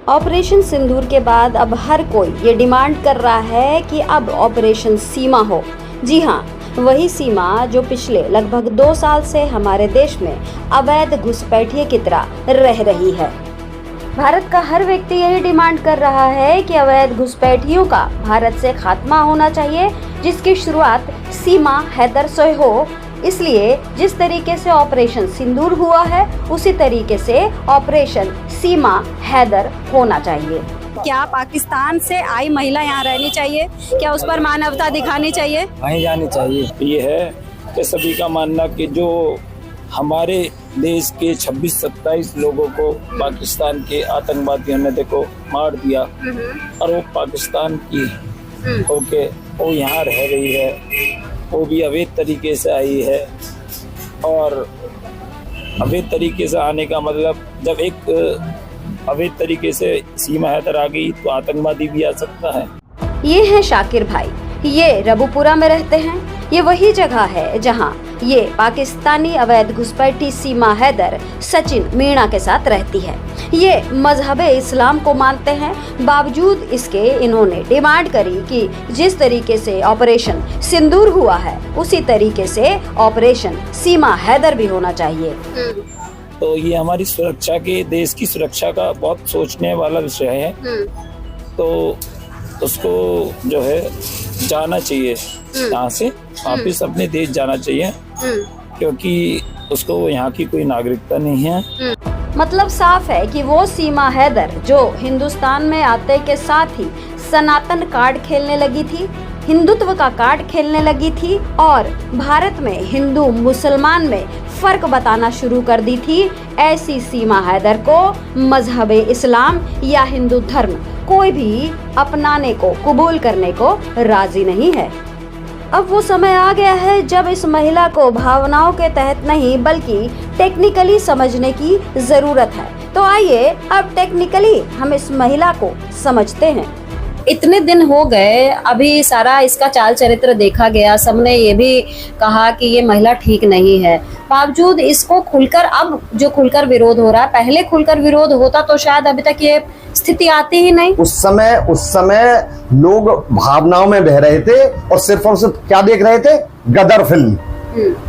Operation सिंदूर के बाद अब हर कोई ये डिमांड कर रहा है कि अब ऑपरेशन सीमा हो। जी हाँ, वही सीमा जो पिछले लगभग 2 साल से हमारे देश में अवैध घुसपैठिए की तरह रह रही है। भारत का हर व्यक्ति यही डिमांड कर रहा है कि अवैध घुसपैठियों का भारत से खात्मा होना चाहिए, जिसकी शुरुआत सीमा हैदर से हो। इसलिए जिस तरीके से ऑपरेशन सिंदूर हुआ है, उसी तरीके से ऑपरेशन सीमा हैदर होना चाहिए। क्या पाकिस्तान से आई महिला यहाँ रहनी चाहिए? क्या उस पर मानवता दिखानी चाहिए? वहीं जानी चाहिए। ये है कि सभी का मानना कि जो हमारे देश के 26-27 लोगों को पाकिस्तान के आतंकवादियों ने देखो मार दिया और वो पाकिस्तान की होके वो यहाँ रह रही है, वो भी अवैध तरीके से आई है। और अवैध तरीके से आने का मतलब, जब एक अवैध तरीके से सीमा हैदर आ गई तो आतंकवादी भी आ सकता है। ये है शाकिर भाई, ये रबुपुरा में रहते हैं। ये वही जगह है जहां ये पाकिस्तानी अवैध घुसपैठी सीमा हैदर सचिन मीणा के साथ रहती है। ये मजहबे इस्लाम को मानते हैं, बावजूद इसके इन्होंने डिमांड करी कि जिस तरीके से ऑपरेशन सिंदूर हुआ है, उसी तरीके से ऑपरेशन सीमा हैदर भी होना चाहिए। तो ये हमारी सुरक्षा के, देश की सुरक्षा का बहुत सोचने वाला विषय है। तो उसको जो है जाना चाहिए, यहाँ से वापिस अपने देश जाना चाहिए, क्योंकि उसको यहाँ की कोई नागरिकता नहीं है। मतलब साफ है कि वो सीमा हैदर जो हिंदुस्तान में आते के साथ ही सनातन कार्ड खेलने लगी थी, हिंदुत्व का कार्ड खेलने लगी थी और भारत में हिंदू मुसलमान में फर्क बताना शुरू कर दी थी। ऐसी सीमा हैदर को मजहबे इस्लाम या हिंदू धर्म कोई भी अपनाने को, कबूल करने को राजी नहीं है। अब वो समय आ गया है जब इस महिला को भावनाओं के तहत नहीं बल्कि टेक्निकली समझने की जरूरत है। तो आइए अब टेक्निकली हम इस महिला को समझते हैं। इतने दिन हो गए, अभी सारा इसका चाल चरित्र देखा गया, सबने ये भी कहा कि ये महिला ठीक नहीं है। बावजूद इसको खुलकर, अब जो खुलकर विरोध हो रहा है, पहले खुलकर विरोध होता तो शायद अभी तक ये स्थिति आती ही नहीं। उस समय लोग भावनाओं में बह रहे थे और सिर्फ क्या देख रहे थे? गदर फिल्म,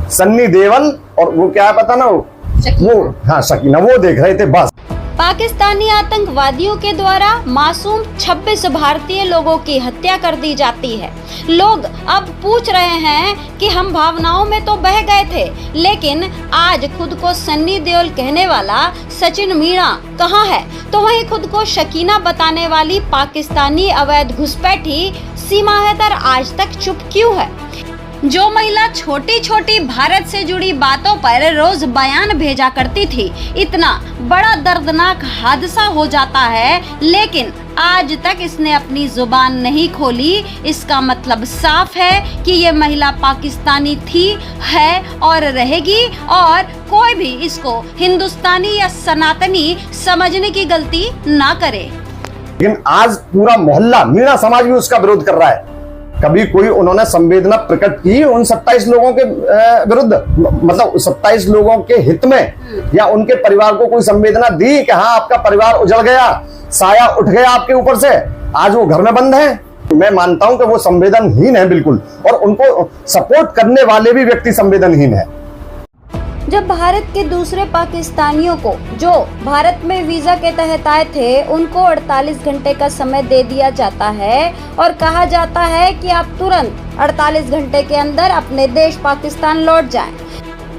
सन्नी देओल और वो क्या है पता ना, वो हाँ शकीना, वो देख रहे थे बस। पाकिस्तानी आतंकवादियों के द्वारा मासूम 26 भारतीय लोगों की हत्या कर दी जाती है। लोग अब पूछ रहे हैं कि हम भावनाओं में तो बह गए थे, लेकिन आज खुद को सन्नी देओल कहने वाला सचिन मीणा कहाँ है? तो वहीं खुद को शकीना बताने वाली पाकिस्तानी अवैध घुसपैठी सीमा हैदर आज तक चुप क्यों है? जो महिला छोटी छोटी भारत से जुड़ी बातों पर रोज बयान भेजा करती थी, इतना बड़ा दर्दनाक हादसा हो जाता है, लेकिन आज तक इसने अपनी जुबान नहीं खोली। इसका मतलब साफ है कि ये महिला पाकिस्तानी थी, है और रहेगी, और कोई भी इसको हिंदुस्तानी या सनातनी समझने की गलती ना करे। लेकिन आज पूरा मोहल्ला, मीणा समाज भी उसका विरोध कर रहा है। कभी कोई उन्होंने संवेदना प्रकट की उन 27 लोगों के विरुद्ध, मतलब 27 लोगों के हित में, या उनके परिवार को कोई संवेदना दी कि हाँ आपका परिवार उजड़ गया, साया उठ गया आपके ऊपर से, आज वो घर में बंद है? मैं मानता हूं कि वो संवेदनहीन है बिल्कुल, और उनको सपोर्ट करने वाले भी व्यक्ति संवेदनहीन है। जब भारत के दूसरे पाकिस्तानियों को, जो भारत में वीजा के तहत आए थे, उनको 48 घंटे का समय दे दिया जाता है और कहा जाता है कि आप तुरंत 48 घंटे के अंदर अपने देश पाकिस्तान लौट जाएं।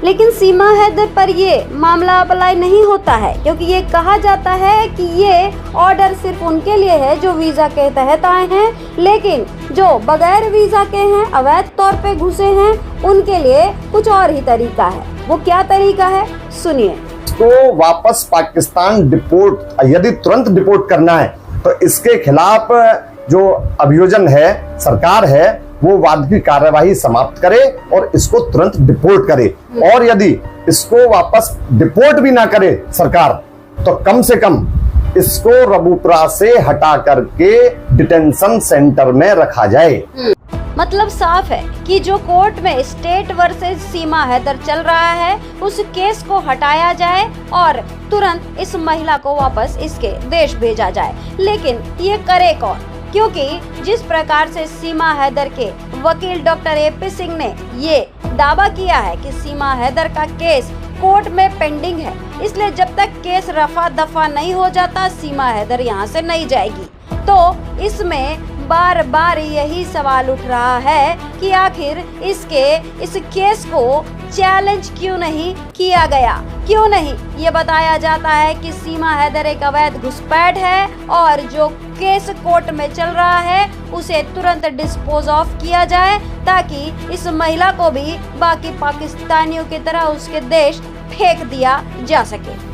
लेकिन सीमा हैदर पर ये मामला अप्लाई नहीं होता है, क्योंकि ये कहा जाता है कि ये ऑर्डर सिर्फ उनके लिए है जो वीजा के तहत आए हैं, लेकिन जो बगैर वीजा के हैं, अवैध तौर पे घुसे हैं, उनके लिए कुछ और ही तरीका है। वो क्या तरीका है, सुनिए। तो वापस पाकिस्तान डिपोर्ट, यदि तुरंत डिपोर्ट करना है तो इसके खिलाफ जो अभियोजन है, सरकार है, वो वाद की कार्यवाही समाप्त करे और इसको तुरंत डिपोर्ट करे। और यदि इसको वापस डिपोर्ट भी ना करे सरकार, तो कम से कम इसको रबुपुरा से हटा करके डिटेंशन सेंटर में रखा जाए। मतलब साफ है कि जो कोर्ट में स्टेट वर्सेस सीमा हैदर चल रहा है उस केस को हटाया जाए और तुरंत इस महिला को वापस इसके देश भेजा जाए। लेकिन ये करे कौन? क्योंकि जिस प्रकार से सीमा हैदर के वकील डॉक्टर AP सिंह ने ये दावा किया है कि सीमा हैदर का केस कोर्ट में पेंडिंग है, इसलिए जब तक केस रफा दफा नहीं हो जाता सीमा हैदर यहाँ से नहीं जाएगी। तो इसमें बार बार यही सवाल उठ रहा है कि आखिर इस केस को चैलेंज क्यों नहीं किया गया, क्यों नहीं ये बताया जाता है कि सीमा हैदर एक अवैध घुसपैठ है और जो केस कोर्ट में चल रहा है उसे तुरंत डिस्पोज ऑफ किया जाए ताकि इस महिला को भी बाकी पाकिस्तानियों की तरह उसके देश फेंक दिया जा सके।